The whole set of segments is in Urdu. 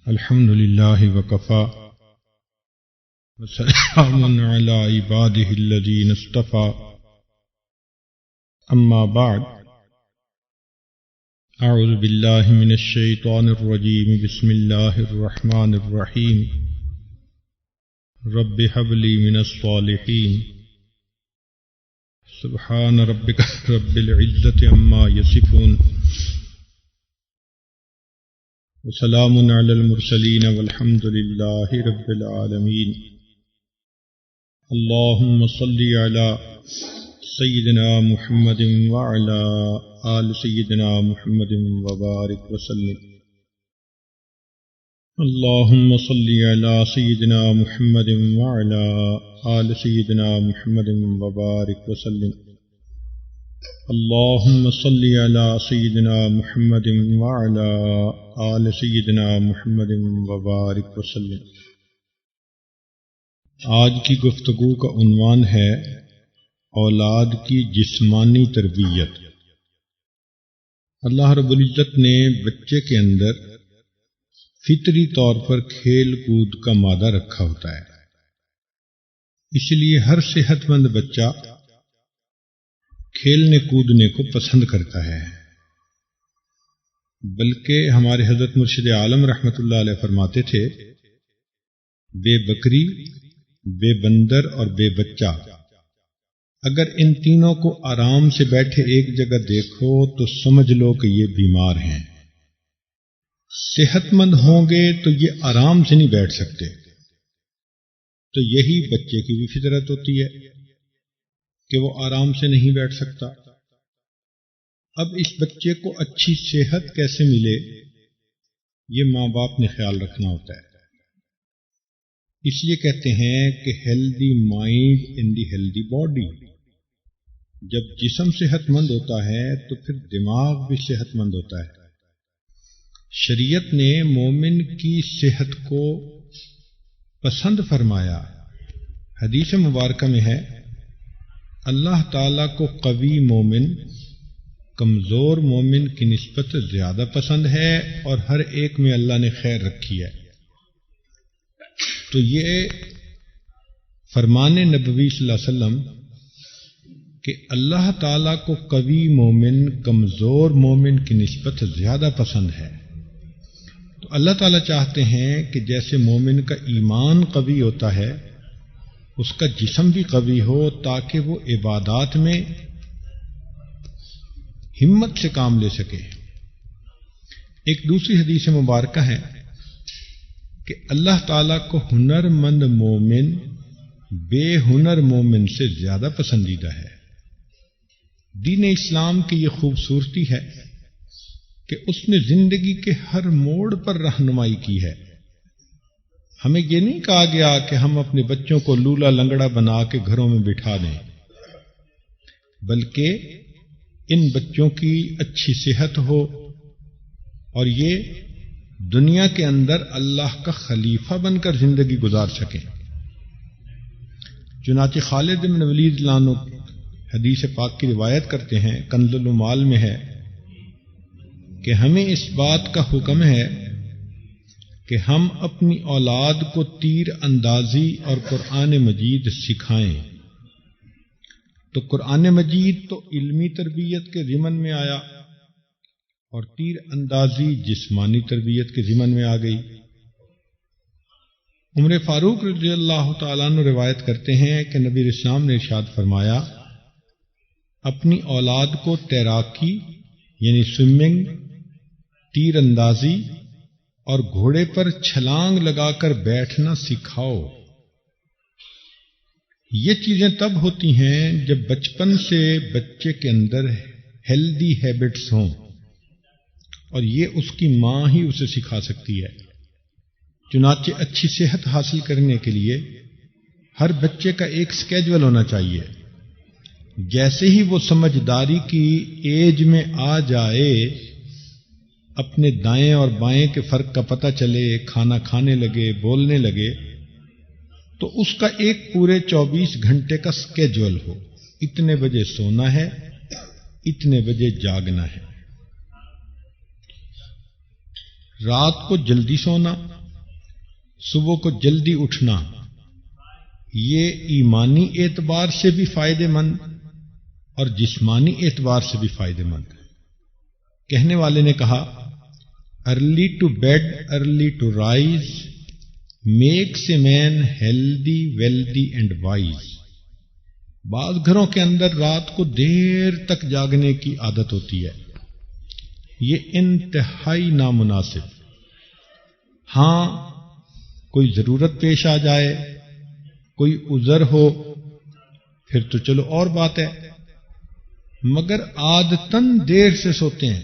الحمد لله وكفى وسلام على عباده الذين اصطفى أما بعد أعوذ بالله من الشيطان الرجيم بسم الله الرحمن الرحيم رب هب لي من الصالحين سبحان ربك رب العزة عما يصفون وسلام على المرسلين والحمد لله رب العالمين اللهم صل على سيدنا محمد وعلى آل سيدنا محمد وبارك وسلم اللهم صل على سيدنا محمد وعلى آل سيدنا محمد وبارك وسلم اللهم صل على سيدنا محمد وعلى آل سيدنا محمد وبارك وسلم۔ آج کی گفتگو کا عنوان ہے اولاد کی جسمانی تربیت۔ اللہ رب العزت نے بچے کے اندر فطری طور پر کھیل کود کا مادہ رکھا ہوتا ہے، اس لیے ہر صحت مند بچہ کھیلنے کودنے کو پسند کرتا ہے، بلکہ ہمارے حضرت مرشد عالم رحمۃ اللہ علیہ فرماتے تھے، بے بکری، بے بندر اور بے بچہ اگر ان تینوں کو آرام سے بیٹھے ایک جگہ دیکھو تو سمجھ لو کہ یہ بیمار ہیں۔ صحت مند ہوں گے تو یہ آرام سے نہیں بیٹھ سکتے۔ تو یہی بچے کی بھی فطرت ہوتی ہے کہ وہ آرام سے نہیں بیٹھ سکتا۔ اب اس بچے کو اچھی صحت کیسے ملے، یہ ماں باپ نے خیال رکھنا ہوتا ہے۔ اس لیے کہتے ہیں کہ healthy mind in the healthy body. جب جسم صحت مند ہوتا ہے تو پھر دماغ بھی صحت مند ہوتا ہے۔ شریعت نے مومن کی صحت کو پسند فرمایا۔ حدیث مبارکہ میں ہے، اللہ تعالیٰ کو قوی مومن کمزور مومن کی نسبت زیادہ پسند ہے، اور ہر ایک میں اللہ نے خیر رکھی ہے۔ تو یہ فرمان نبوی صلی اللہ علیہ وسلم کہ اللہ تعالیٰ کو قوی مومن کمزور مومن کی نسبت زیادہ پسند ہے۔ تو اللہ تعالیٰ چاہتے ہیں کہ جیسے مومن کا ایمان قوی ہوتا ہے، اس کا جسم بھی قوی ہو، تاکہ وہ عبادات میں ہمت سے کام لے سکے۔ ایک دوسری حدیث مبارکہ ہے کہ اللہ تعالیٰ کو ہنر مند مومن بے ہنر مومن سے زیادہ پسندیدہ ہے۔ دین اسلام کی یہ خوبصورتی ہے کہ اس نے زندگی کے ہر موڑ پر رہنمائی کی ہے۔ ہمیں یہ نہیں کہا گیا کہ ہم اپنے بچوں کو لولا لنگڑا بنا کے گھروں میں بٹھا دیں، بلکہ ان بچوں کی اچھی صحت ہو اور یہ دنیا کے اندر اللہ کا خلیفہ بن کر زندگی گزار سکیں۔ چنانچہ خالد بن ولید لانو حدیث پاک کی روایت کرتے ہیں، کنز المال میں ہے کہ ہمیں اس بات کا حکم ہے کہ ہم اپنی اولاد کو تیر اندازی اور قرآن مجید سکھائیں۔ تو قرآن مجید تو علمی تربیت کے ضمن میں آیا، اور تیر اندازی جسمانی تربیت کے ضمن میں آ گئی۔ عمر فاروق رضی اللہ تعالیٰ عنہ روایت کرتے ہیں کہ نبی اسلام نے ارشاد فرمایا، اپنی اولاد کو تیراکی یعنی سوئمنگ، تیر اندازی اور گھوڑے پر چھلانگ لگا کر بیٹھنا سکھاؤ۔ یہ چیزیں تب ہوتی ہیں جب بچپن سے بچے کے اندر ہیلدی ہیبٹس ہوں، اور یہ اس کی ماں ہی اسے سکھا سکتی ہے۔ چنانچہ اچھی صحت حاصل کرنے کے لیے ہر بچے کا ایک سکیجول ہونا چاہیے۔ جیسے ہی وہ سمجھداری کی ایج میں آ جائے، اپنے دائیں اور بائیں کے فرق کا پتہ چلے، کھانا کھانے لگے، بولنے لگے، تو اس کا ایک پورے 24 گھنٹے کا سکیجول ہو۔ اتنے بجے سونا ہے، اتنے بجے جاگنا ہے، رات کو جلدی سونا، صبح کو جلدی اٹھنا یہ ایمانی اعتبار سے بھی فائدہ مند اور جسمانی اعتبار سے بھی فائدہ مند ہے۔ کہنے والے نے کہا early to bed early to rise makes a man healthy wealthy and wise. بعض گھروں کے اندر رات کو دیر تک جاگنے کی عادت ہوتی ہے، یہ انتہائی نامناسب۔ ہاں کوئی ضرورت پیش آ جائے، کوئی عذر ہو، پھر تو چلو اور بات ہے، مگر عادتاً دیر سے سوتے ہیں،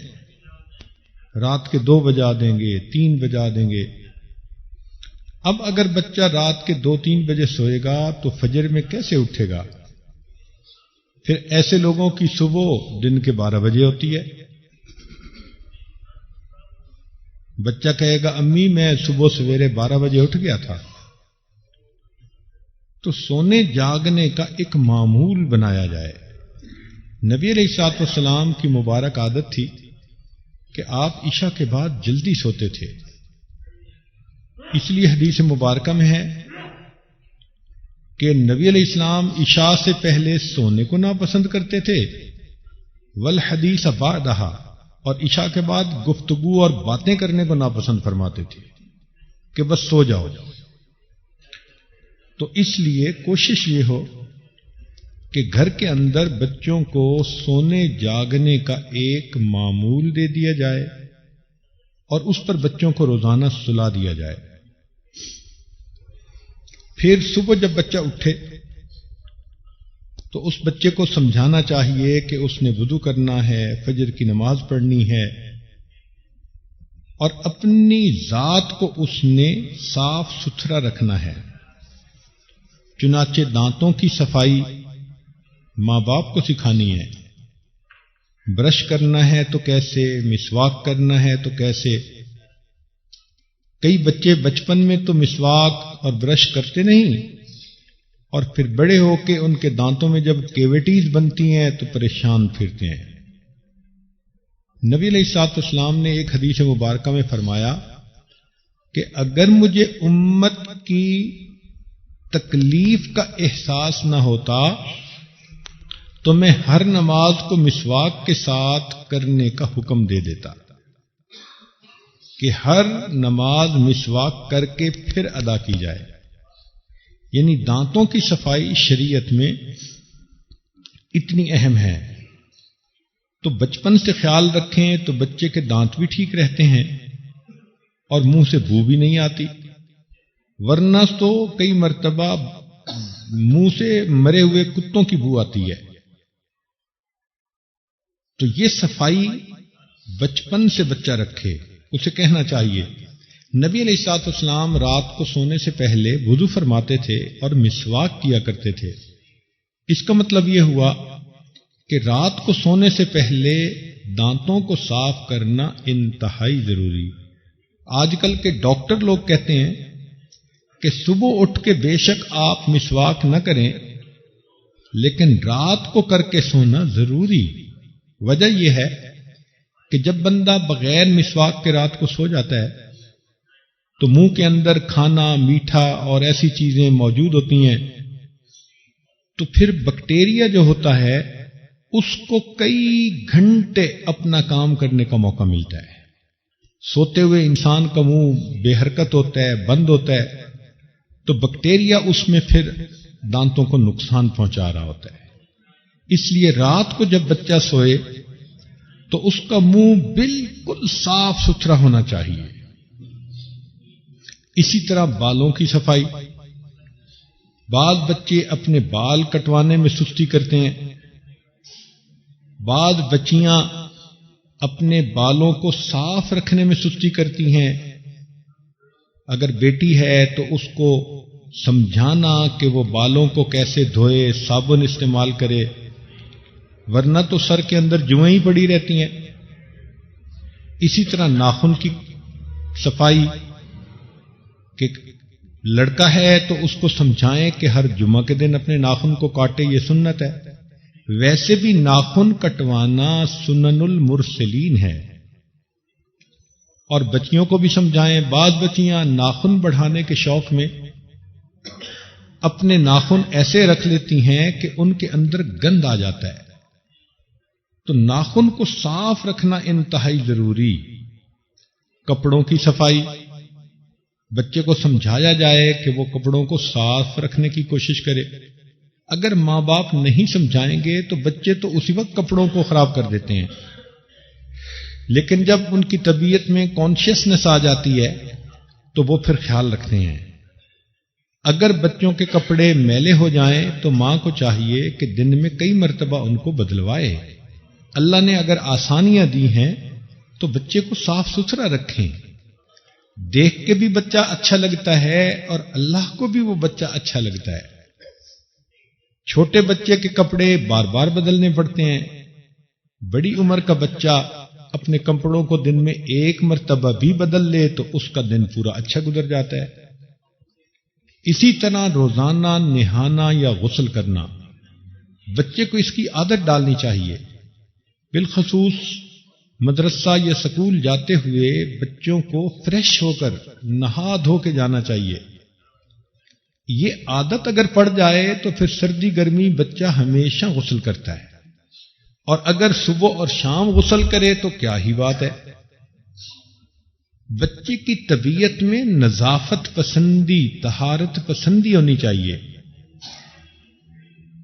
رات کے 2 بجا دیں گے، 3 بجا دیں گے۔ اب اگر بچہ رات کے 2-3 بجے سوئے گا تو فجر میں کیسے اٹھے گا؟ پھر ایسے لوگوں کی صبح دن کے 12 بجے ہوتی ہے۔ بچہ کہے گا امی میں صبح سویرے 12 بجے اٹھ گیا تھا۔ تو سونے جاگنے کا ایک معمول بنایا جائے۔ نبی علیہ الصلوۃ والسلام کی مبارک عادت تھی کہ آپ عشاء کے بعد جلدی سوتے تھے، اس لیے حدیث مبارکہ میں ہے کہ نبی علیہ السلام عشاء سے پہلے سونے کو ناپسند کرتے تھے، والحدیث بعدہا، اور عشاء کے بعد گفتگو اور باتیں کرنے کو ناپسند فرماتے تھے کہ بس سو جاؤ۔ تو اس لیے کوشش یہ ہو کہ گھر کے اندر بچوں کو سونے جاگنے کا ایک معمول دے دیا جائے اور اس پر بچوں کو روزانہ سلا دیا جائے۔ پھر صبح جب بچہ اٹھے تو اس بچے کو سمجھانا چاہیے کہ اس نے وضو کرنا ہے، فجر کی نماز پڑھنی ہے، اور اپنی ذات کو اس نے صاف ستھرا رکھنا ہے۔ چنانچہ دانتوں کی صفائی ماں باپ کو سکھانی ہے، برش کرنا ہے تو کیسے، مسواک کرنا ہے تو کیسے۔ کئی بچے بچپن میں تو مسواک اور برش کرتے نہیں، اور پھر بڑے ہو کے ان کے دانتوں میں جب کیویٹیز بنتی ہیں تو پریشان پھرتے ہیں۔ نبی علیہ الصلوۃ والسلام نے ایک حدیث مبارکہ میں فرمایا کہ اگر مجھے امت کی تکلیف کا احساس نہ ہوتا تو میں ہر نماز کو مسواک کے ساتھ کرنے کا حکم دے دیتا، کہ ہر نماز مسواک کر کے پھر ادا کی جائے۔ یعنی دانتوں کی صفائی شریعت میں اتنی اہم ہے، تو بچپن سے خیال رکھیں تو بچے کے دانت بھی ٹھیک رہتے ہیں اور منہ سے بو بھی نہیں آتی، ورنہ تو کئی مرتبہ منہ سے مرے ہوئے کتوں کی بو آتی ہے۔ تو یہ صفائی بچپن سے بچہ رکھے، اسے کہنا چاہیے۔ نبی علیہ الصلوۃ والسلام رات کو سونے سے پہلے وضو فرماتے تھے اور مسواک کیا کرتے تھے۔ اس کا مطلب یہ ہوا کہ رات کو سونے سے پہلے دانتوں کو صاف کرنا انتہائی ضروری۔ آج کل کے ڈاکٹر لوگ کہتے ہیں کہ صبح اٹھ کے بے شک آپ مسواک نہ کریں، لیکن رات کو کر کے سونا ضروری۔ وجہ یہ ہے کہ جب بندہ بغیر مسواک کے رات کو سو جاتا ہے تو منہ کے اندر کھانا، میٹھا اور ایسی چیزیں موجود ہوتی ہیں، تو پھر بیکٹیریا جو ہوتا ہے اس کو کئی گھنٹے اپنا کام کرنے کا موقع ملتا ہے۔ سوتے ہوئے انسان کا منہ بے حرکت ہوتا ہے، بند ہوتا ہے، تو بیکٹیریا اس میں پھر دانتوں کو نقصان پہنچا رہا ہوتا ہے۔ اس لیے رات کو جب بچہ سوئے تو اس کا منہ بالکل صاف ستھرا ہونا چاہیے۔ اسی طرح بالوں کی صفائی۔ بعض بچے اپنے بال کٹوانے میں سستی کرتے ہیں، بعض بچیاں اپنے بالوں کو صاف رکھنے میں سستی کرتی ہیں۔ اگر بیٹی ہے تو اس کو سمجھانا کہ وہ بالوں کو کیسے دھوئے، صابن استعمال کرے، ورنہ تو سر کے اندر جوئیں ہی پڑی رہتی ہیں۔ اسی طرح ناخن کی صفائی، کہ لڑکا ہے تو اس کو سمجھائیں کہ ہر جمعہ کے دن اپنے ناخن کو کاٹے، یہ سنت ہے۔ ویسے بھی ناخن کٹوانا سنن المرسلین ہے۔ اور بچیوں کو بھی سمجھائیں. بعض بچیاں ناخن بڑھانے کے شوق میں اپنے ناخن ایسے رکھ لیتی ہیں کہ ان کے اندر گند آ جاتا ہے. تو ناخن کو صاف رکھنا انتہائی ضروری. کپڑوں کی صفائی، بچے کو سمجھایا جائے کہ وہ کپڑوں کو صاف رکھنے کی کوشش کرے. اگر ماں باپ نہیں سمجھائیں گے تو بچے تو اسی وقت کپڑوں کو خراب کر دیتے ہیں، لیکن جب ان کی طبیعت میں کانشیسنس آ جاتی ہے تو وہ پھر خیال رکھتے ہیں. اگر بچوں کے کپڑے میلے ہو جائیں تو ماں کو چاہیے کہ دن میں کئی مرتبہ ان کو بدلوائے. اللہ نے اگر آسانیاں دی ہیں تو بچے کو صاف ستھرا رکھیں. دیکھ کے بھی بچہ اچھا لگتا ہے اور اللہ کو بھی وہ بچہ اچھا لگتا ہے. چھوٹے بچے کے کپڑے بار بار بدلنے پڑتے ہیں. بڑی عمر کا بچہ اپنے کپڑوں کو دن میں ایک مرتبہ بھی بدل لے تو اس کا دن پورا اچھا گزر جاتا ہے. اسی طرح روزانہ نہانا یا غسل کرنا، بچے کو اس کی عادت ڈالنی چاہیے. بالخصوص مدرسہ یا سکول جاتے ہوئے بچوں کو فریش ہو کر نہا دھو کے جانا چاہیے. یہ عادت اگر پڑ جائے تو پھر سردی گرمی بچہ ہمیشہ غسل کرتا ہے، اور اگر صبح اور شام غسل کرے تو کیا ہی بات ہے. بچے کی طبیعت میں نظافت پسندی، طہارت پسندی ہونی چاہیے.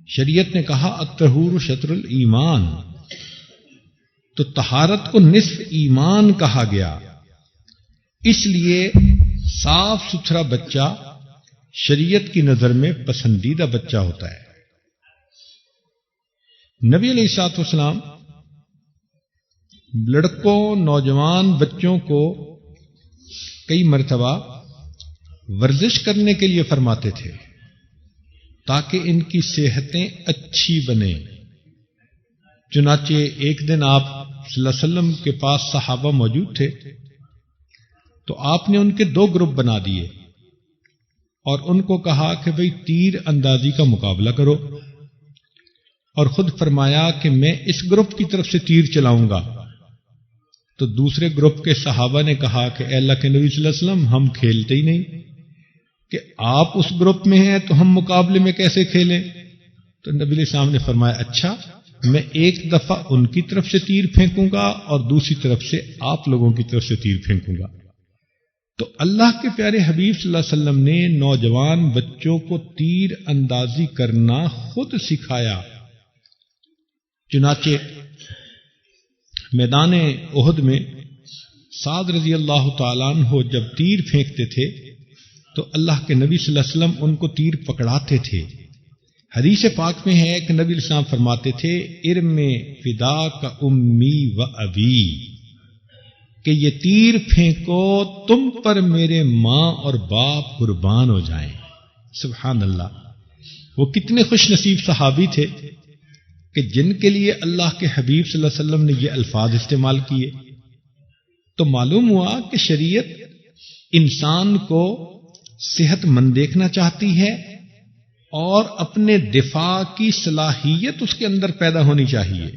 شریعت نے کہا الطہور شطر الایمان، تو طہارت کو نصف ایمان کہا گیا. اس لیے صاف ستھرا بچہ شریعت کی نظر میں پسندیدہ بچہ ہوتا ہے. نبی علیہ الصلوۃ والسلام لڑکوں، نوجوان بچوں کو کئی مرتبہ ورزش کرنے کے لیے فرماتے تھے تاکہ ان کی صحتیں اچھی بنیں. چنانچہ ایک دن آپ صلی اللہ علیہ وسلم کے پاس صحابہ موجود تھے تو آپ نے ان کے 2 گروپ بنا دیے اور ان کو کہا کہ بھئی تیر اندازی کا مقابلہ کرو، اور خود فرمایا کہ میں اس گروپ کی طرف سے تیر چلاؤں گا. تو دوسرے گروپ کے صحابہ نے کہا کہ اے اللہ کے نبی صلی اللہ علیہ وسلم، ہم کھیلتے ہی نہیں، کہ آپ اس گروپ میں ہیں تو ہم مقابلے میں کیسے کھیلیں؟ تو نبی علیہ السلام نے فرمایا اچھا، میں ایک دفعہ ان کی طرف سے تیر پھینکوں گا اور دوسری طرف سے آپ لوگوں کی طرف سے تیر پھینکوں گا. تو اللہ کے پیارے حبیب صلی اللہ علیہ وسلم نے نوجوان بچوں کو تیر اندازی کرنا خود سکھایا. چنانچہ میدان احد میں سعد رضی اللہ تعالیٰ عنہ جب تیر پھینکتے تھے تو اللہ کے نبی صلی اللہ علیہ وسلم ان کو تیر پکڑاتے تھے. حدیث پاک میں ہے کہ نبی علیہ السلام فرماتے تھے ارم فدا کا امی و ابی، کہ یہ تیر پھینکو تم پر میرے ماں اور باپ قربان ہو جائیں. سبحان اللہ. وہ کتنے خوش نصیب صحابی تھے کہ جن کے لیے اللہ کے حبیب صلی اللہ علیہ وسلم نے یہ الفاظ استعمال کیے. تو معلوم ہوا کہ شریعت انسان کو صحت مند دیکھنا چاہتی ہے اور اپنے دفاع کی صلاحیت اس کے اندر پیدا ہونی چاہیے.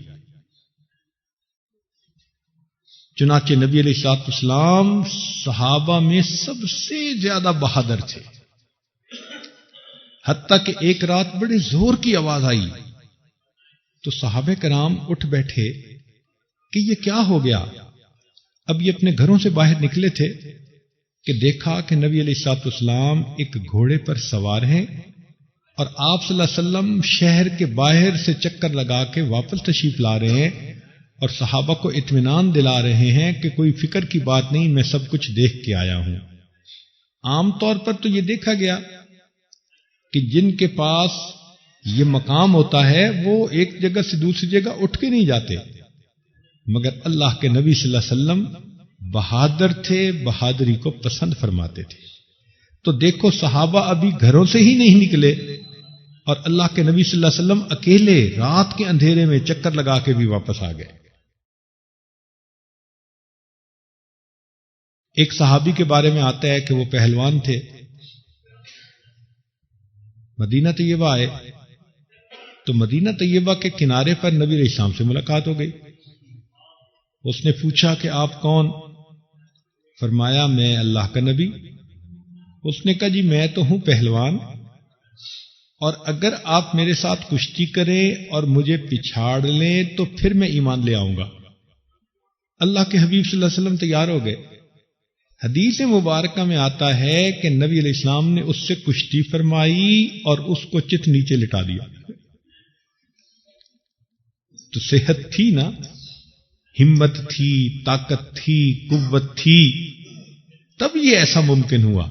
چنانچہ نبی علیہ الصلوۃ والسلام صحابہ میں سب سے زیادہ بہادر تھے، حتیٰ کہ ایک رات بڑے زور کی آواز آئی تو صحابہ کرام اٹھ بیٹھے کہ یہ کیا ہو گیا. اب یہ اپنے گھروں سے باہر نکلے تھے کہ دیکھا کہ نبی علیہ الصلوۃ والسلام ایک گھوڑے پر سوار ہیں اور آپ صلی اللہ علیہ وسلم شہر کے باہر سے چکر لگا کے واپس تشریف لا رہے ہیں اور صحابہ کو اطمینان دلا رہے ہیں کہ کوئی فکر کی بات نہیں، میں سب کچھ دیکھ کے آیا ہوں. عام طور پر تو یہ دیکھا گیا کہ جن کے پاس یہ مقام ہوتا ہے وہ ایک جگہ سے دوسری جگہ اٹھ کے نہیں جاتے، مگر اللہ کے نبی صلی اللہ علیہ وسلم بہادر تھے، بہادری کو پسند فرماتے تھے. تو دیکھو صحابہ ابھی گھروں سے ہی نہیں نکلے اور اللہ کے نبی صلی اللہ علیہ وسلم اکیلے رات کے اندھیرے میں چکر لگا کے بھی واپس آ گئے. ایک صحابی کے بارے میں آتا ہے کہ وہ پہلوان تھے، مدینہ طیبہ آئے تو مدینہ طیبہ کے کنارے پر نبی علیہ السلام سے ملاقات ہو گئی. اس نے پوچھا کہ آپ کون؟ فرمایا میں اللہ کا نبی؟ اس نے کہا جی میں تو ہوں پہلوان، اور اگر آپ میرے ساتھ کشتی کریں اور مجھے پچھاڑ لیں تو پھر میں ایمان لے آؤں گا۔ اللہ کے حبیب صلی اللہ علیہ وسلم تیار ہو گئے۔ حدیث مبارکہ میں آتا ہے کہ نبی علیہ السلام نے اس سے کشتی فرمائی اور اس کو چت نیچے لٹا دیا۔ تو صحت تھی نا، ہمت تھی، طاقت تھی، قوت تھی، تب یہ ایسا ممکن ہوا۔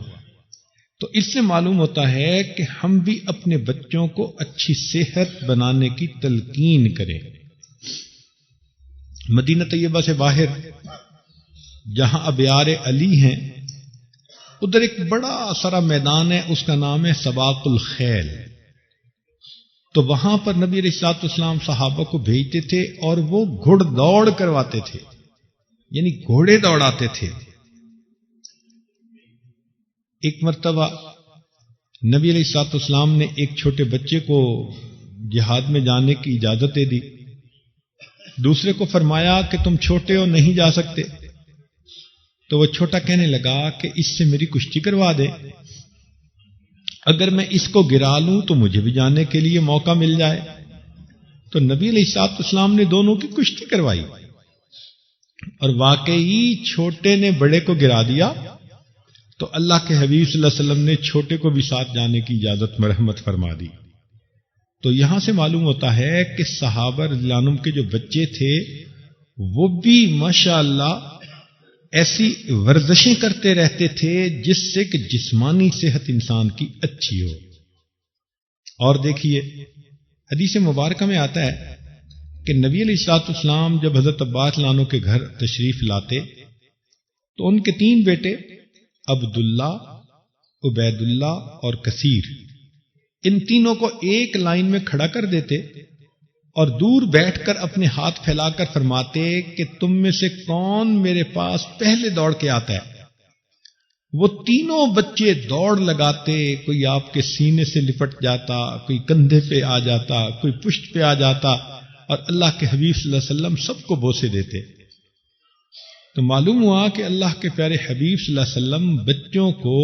تو اس سے معلوم ہوتا ہے کہ ہم بھی اپنے بچوں کو اچھی صحت بنانے کی تلقین کریں۔ مدینہ طیبہ سے باہر جہاں ابیار علی ہیں، ادھر ایک بڑا سارا میدان ہے، اس کا نام ہے سباق الخیل۔ تو وہاں پر نبی علیہ الصلوۃ والسلام صحابہ کو بھیجتے تھے اور وہ گھڑ دوڑ کرواتے تھے، یعنی گھوڑے دوڑاتے تھے۔ ایک مرتبہ نبی علیہ الصلوۃ والسلام نے ایک چھوٹے بچے کو جہاد میں جانے کی اجازت دے دی، دوسرے کو فرمایا کہ تم چھوٹے ہو نہیں جا سکتے، تو وہ چھوٹا کہنے لگا کہ اس سے میری کشتی کروا دے، اگر میں اس کو گرا لوں تو مجھے بھی جانے کے لیے موقع مل جائے۔ تو نبی علیہ الصلوۃ والسلام نے دونوں کی کشتی کروائی، اور واقعی چھوٹے نے بڑے کو گرا دیا، تو اللہ کے حبیب صلی اللہ علیہ وسلم نے چھوٹے کو بھی ساتھ جانے کی اجازت مرحمت فرما دی۔ تو یہاں سے معلوم ہوتا ہے کہ صحابہ رضی اللہ عنہم کے جو بچے تھے وہ بھی ماشاءاللہ ایسی ورزشیں کرتے رہتے تھے جس سے کہ جسمانی صحت انسان کی اچھی ہو۔ اور دیکھیے حدیث مبارکہ میں آتا ہے کہ نبی علیہ الصلوۃ والسلام جب حضرت عباس رضی اللہ عنہ کے گھر تشریف لاتے تو ان کے 3 بیٹے عبداللہ، عبید اللہ اور کثیر، ان تینوں کو ایک لائن میں کھڑا کر دیتے اور دور بیٹھ کر اپنے ہاتھ پھیلا کر فرماتے کہ تم میں سے کون میرے پاس پہلے دوڑ کے آتا ہے۔ وہ تینوں بچے دوڑ لگاتے، کوئی آپ کے سینے سے لپٹ جاتا، کوئی کندھے پہ آ جاتا، کوئی پشت پہ آ جاتا، اور اللہ کے حبیب صلی اللہ علیہ وسلم سب کو بوسے دیتے۔ تو معلوم ہوا کہ اللہ کے پیارے حبیب صلی اللہ علیہ وسلم بچوں کو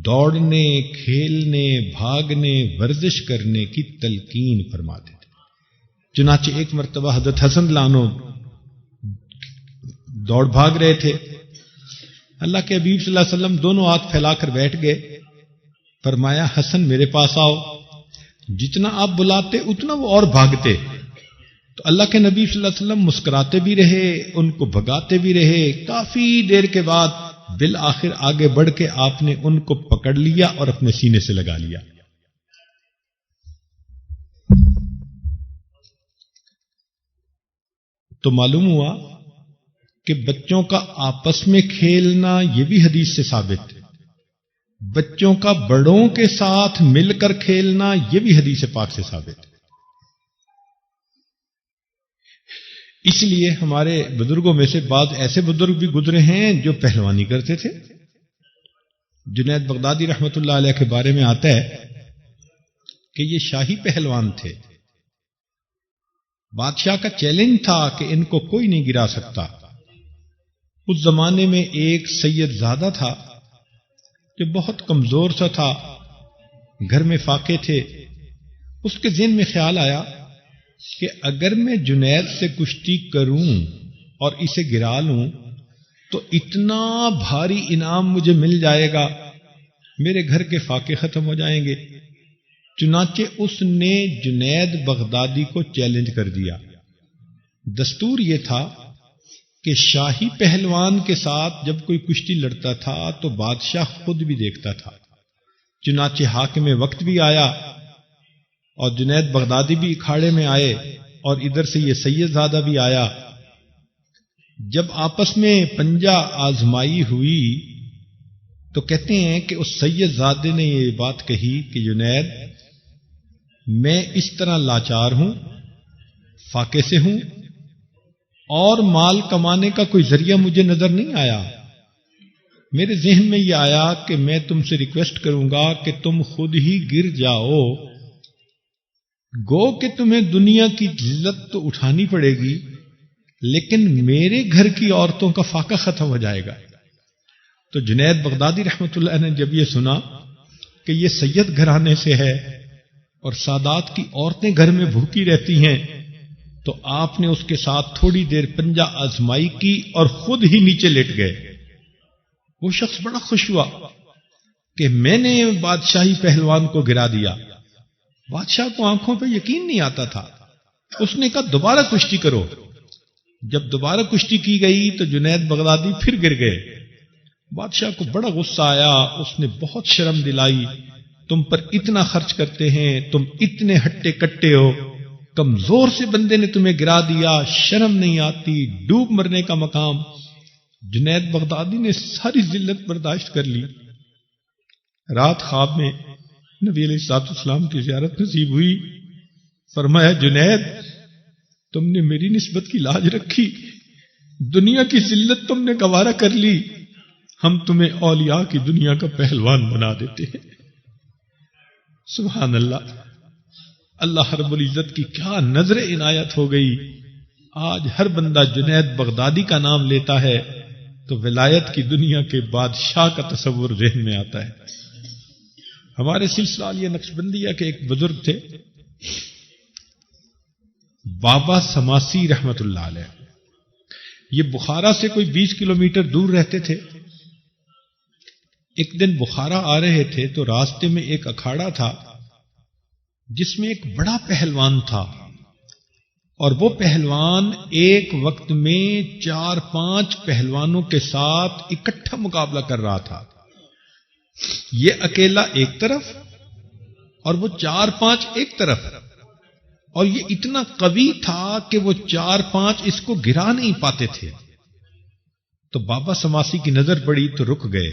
دوڑنے، کھیلنے، بھاگنے، ورزش کرنے کی تلقین فرماتے تھے۔ چنانچہ ایک مرتبہ حضرت حسن لانو دوڑ بھاگ رہے تھے، اللہ کے حبیب صلی اللہ علیہ وسلم دونوں ہاتھ پھیلا کر بیٹھ گئے، فرمایا حسن میرے پاس آؤ، جتنا آپ بلاتے اتنا وہ اور بھاگتے۔ تو اللہ کے نبی صلی اللہ علیہ وسلم مسکراتے بھی رہے، ان کو بھگاتے بھی رہے، کافی دیر کے بعد بالآخر آگے بڑھ کے آپ نے ان کو پکڑ لیا اور اپنے سینے سے لگا لیا۔ تو معلوم ہوا کہ بچوں کا آپس میں کھیلنا یہ بھی حدیث سے ثابت ہے، بچوں کا بڑوں کے ساتھ مل کر کھیلنا یہ بھی حدیث پاک سے ثابت ہے۔ اس لیے ہمارے بزرگوں میں سے بعض ایسے بزرگ بھی گزرے ہیں جو پہلوانی کرتے تھے۔ جنید بغدادی رحمت اللہ علیہ کے بارے میں آتا ہے کہ یہ شاہی پہلوان تھے، بادشاہ کا چیلنج تھا کہ ان کو کوئی نہیں گرا سکتا۔ اس زمانے میں ایک سید زادہ تھا جو بہت کمزور سا تھا، گھر میں فاقے تھے۔ اس کے ذہن میں خیال آیا کہ اگر میں جنید سے کشتی کروں اور اسے گرا لوں تو اتنا بھاری انعام مجھے مل جائے گا، میرے گھر کے فاقے ختم ہو جائیں گے۔ چنانچہ اس نے جنید بغدادی کو چیلنج کر دیا۔ دستور یہ تھا کہ شاہی پہلوان کے ساتھ جب کوئی کشتی لڑتا تھا تو بادشاہ خود بھی دیکھتا تھا۔ چنانچہ حاکم وقت بھی آیا اور جنید بغدادی بھی اکھاڑے میں آئے، اور ادھر سے یہ سید زادہ بھی آیا۔ جب آپس میں پنجہ آزمائی ہوئی تو کہتے ہیں کہ اس سید زادے نے یہ بات کہی کہ جنید میں اس طرح لاچار ہوں، فاقے سے ہوں، اور مال کمانے کا کوئی ذریعہ مجھے نظر نہیں آیا۔ میرے ذہن میں یہ آیا کہ میں تم سے ریکویسٹ کروں گا کہ تم خود ہی گر جاؤ، گو کہ تمہیں دنیا کی ذلت تو اٹھانی پڑے گی لیکن میرے گھر کی عورتوں کا فاقہ ختم ہو جائے گا۔ تو جنید بغدادی رحمۃ اللہ نے جب یہ سنا کہ یہ سید گھرانے سے ہے اور سادات کی عورتیں گھر میں بھوکی رہتی ہیں، تو آپ نے اس کے ساتھ تھوڑی دیر پنجہ آزمائی کی اور خود ہی نیچے لیٹ گئے۔ وہ شخص بڑا خوش ہوا کہ میں نے بادشاہی پہلوان کو گرا دیا۔ بادشاہ کو آنکھوں پہ یقین نہیں آتا تھا۔ اس نے کہا دوبارہ کشتی کرو۔ جب دوبارہ کشتی کی گئی تو جنید بغدادی پھر گر گئے۔ بادشاہ کو بڑا غصہ آیا، اس نے بہت شرم دلائی، تم پر اتنا خرچ کرتے ہیں، تم اتنے ہٹے کٹے ہو، کمزور سے بندے نے تمہیں گرا دیا، شرم نہیں آتی، ڈوب مرنے کا مقام۔ جنید بغدادی نے ساری ذلت برداشت کر لی۔ رات خواب میں نبی علیہ الصلوۃ والسلام کی زیارت نصیب ہوئی۔ فرمایا جنید تم نے میری نسبت کی لاج رکھی، دنیا کی ذلت تم نے گوارا کر لی، ہم تمہیں اولیاء کی دنیا کا پہلوان بنا دیتے ہیں۔ سبحان اللہ، اللہ رب العزت کی کیا نظر عنایت ہو گئی۔ آج ہر بندہ جنید بغدادی کا نام لیتا ہے تو ولایت کی دنیا کے بادشاہ کا تصور ذہن میں آتا ہے۔ ہمارے سلسلہ علیہ نقشبندیہ کے ایک بزرگ تھے بابا سماسی رحمت اللہ علیہ۔ یہ بخارا سے کوئی 20 کلومیٹر دور رہتے تھے۔ ایک دن بخارا آ رہے تھے تو راستے میں ایک اکھاڑا تھا جس میں ایک بڑا پہلوان تھا، اور وہ پہلوان ایک وقت میں 4-5 پہلوانوں کے ساتھ اکٹھا مقابلہ کر رہا تھا۔ یہ اکیلا ایک طرف اور وہ 4-5 ایک طرف، اور یہ اتنا قوی تھا کہ وہ 4-5 اس کو گرا نہیں پاتے تھے۔ تو بابا سماسی کی نظر پڑی تو رک گئے۔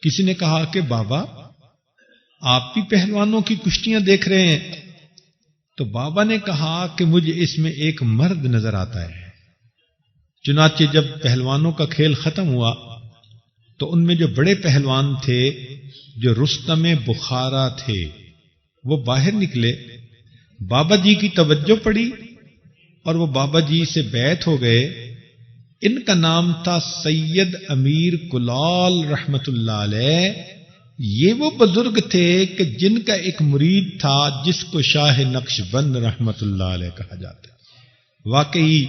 کسی نے کہا کہ بابا آپ بھی پہلوانوں کی کشتیاں دیکھ رہے ہیں؟ تو بابا نے کہا کہ مجھے اس میں ایک مرد نظر آتا ہے۔ چنانچہ جب پہلوانوں کا کھیل ختم ہوا تو ان میں جو بڑے پہلوان تھے، جو رستم بخارا تھے، وہ باہر نکلے، بابا جی کی توجہ پڑی اور وہ بابا جی سے بیعت ہو گئے۔ ان کا نام تھا سید امیر کلال رحمت اللہ علیہ۔ یہ وہ بزرگ تھے کہ جن کا ایک مرید تھا جس کو شاہ نقش بند رحمت اللہ علیہ کہا جاتا ہے۔ واقعی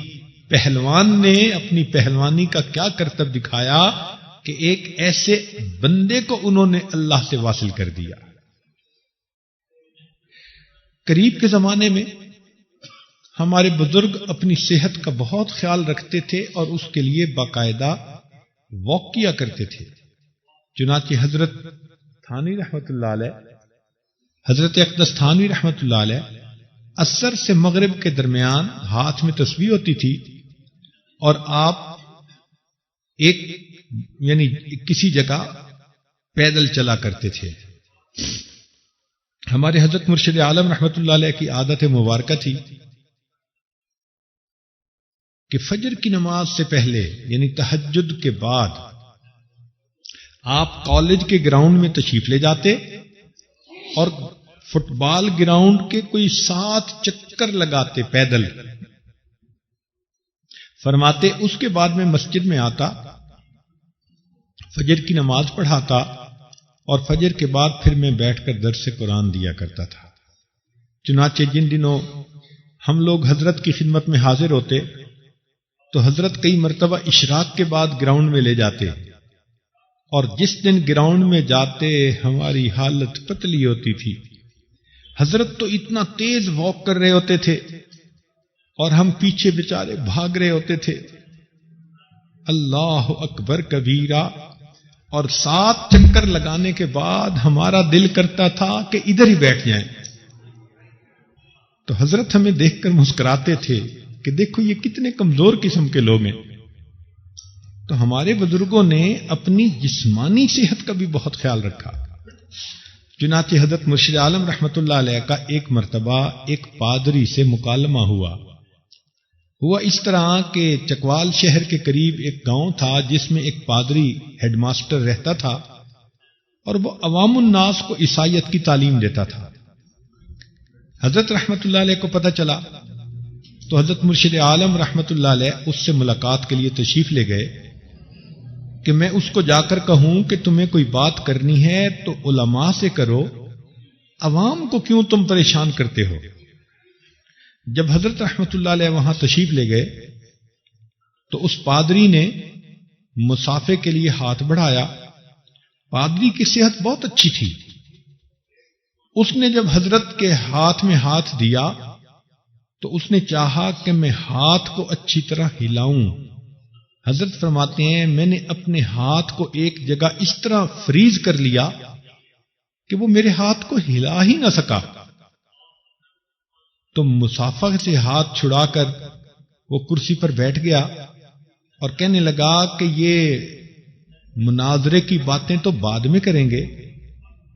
پہلوان نے اپنی پہلوانی کا کیا کرتب دکھایا کہ ایک ایسے بندے کو انہوں نے اللہ سے واصل کر دیا۔ قریب کے زمانے میں ہمارے بزرگ اپنی صحت کا بہت خیال رکھتے تھے اور اس کے لیے باقاعدہ واک کیا کرتے تھے۔ چنانچہ حضرت تھانوی رحمت اللہ علیہ، حضرت اقدس تھانوی رحمت اللہ علیہ، عصر سے مغرب کے درمیان ہاتھ میں تسبیح ہوتی تھی اور آپ کسی جگہ پیدل چلا کرتے تھے۔ ہمارے حضرت مرشد عالم رحمت اللہ علیہ کی عادت مبارکہ تھی کہ فجر کی نماز سے پہلے یعنی تہجد کے بعد آپ کالج کے گراؤنڈ میں تشریف لے جاتے اور فٹ بال گراؤنڈ کے کوئی 7 چکر لگاتے پیدل۔ فرماتے اس کے بعد میں مسجد میں آتا، فجر کی نماز پڑھاتا اور فجر کے بعد پھر میں بیٹھ کر درس قرآن دیا کرتا تھا۔ چنانچہ جن دنوں ہم لوگ حضرت کی خدمت میں حاضر ہوتے تو حضرت کئی مرتبہ اشراق کے بعد گراؤنڈ میں لے جاتے، اور جس دن گراؤنڈ میں جاتے ہماری حالت پتلی ہوتی تھی۔ حضرت تو اتنا تیز واک کر رہے ہوتے تھے اور ہم پیچھے بیچارے بھاگ رہے ہوتے تھے۔ اللہ اکبر کبیرہ، اور 7 چکر لگانے کے بعد ہمارا دل کرتا تھا کہ ادھر ہی بیٹھ جائیں۔ تو حضرت ہمیں دیکھ کر مسکراتے تھے کہ دیکھو یہ کتنے کمزور قسم کے لوگ ہیں۔ تو ہمارے بزرگوں نے اپنی جسمانی صحت کا بھی بہت خیال رکھا۔ چنانچہ حضرت مرشد عالم رحمت اللہ علیہ کا ایک مرتبہ ایک پادری سے مکالمہ ہوا اس طرح کہ چکوال شہر کے قریب ایک گاؤں تھا جس میں ایک پادری ہیڈ ماسٹر رہتا تھا اور وہ عوام الناس کو عیسائیت کی تعلیم دیتا تھا۔ حضرت رحمت اللہ علیہ کو پتہ چلا تو حضرت مرشد عالم رحمت اللہ علیہ اس سے ملاقات کے لیے تشریف لے گئے کہ میں اس کو جا کر کہوں کہ تمہیں کوئی بات کرنی ہے تو علماء سے کرو، عوام کو کیوں تم پریشان کرتے ہو؟ جب حضرت رحمت اللہ علیہ وہاں تشریف لے گئے تو اس پادری نے مسافے کے لیے ہاتھ بڑھایا. پادری کی صحت بہت اچھی تھی. اس نے جب حضرت کے ہاتھ میں ہاتھ دیا تو اس نے چاہا کہ میں ہاتھ کو اچھی طرح ہلاؤں. حضرت فرماتے ہیں میں نے اپنے ہاتھ کو ایک جگہ اس طرح فریز کر لیا کہ وہ میرے ہاتھ کو ہلا ہی نہ سکا. تو مسافہ سے ہاتھ چھڑا کر وہ کرسی پر بیٹھ گیا اور کہنے لگا کہ یہ مناظرے کی باتیں تو بعد میں کریں گے،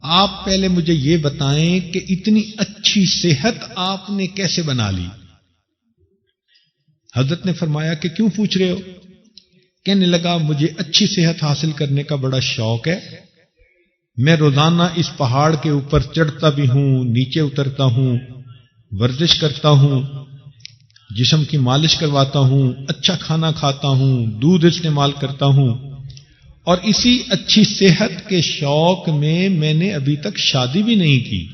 آپ پہلے مجھے یہ بتائیں کہ اتنی اچھی صحت آپ نے کیسے بنا لی؟ حضرت نے فرمایا کہ کیوں پوچھ رہے ہو؟ کہنے لگا مجھے اچھی صحت حاصل کرنے کا بڑا شوق ہے. میں روزانہ اس پہاڑ کے اوپر چڑھتا بھی ہوں، نیچے اترتا ہوں، ورزش کرتا ہوں، جسم کی مالش کرواتا ہوں، اچھا کھانا کھاتا ہوں، دودھ استعمال کرتا ہوں، اور اسی اچھی صحت کے شوق میں نے ابھی تک شادی بھی نہیں کی.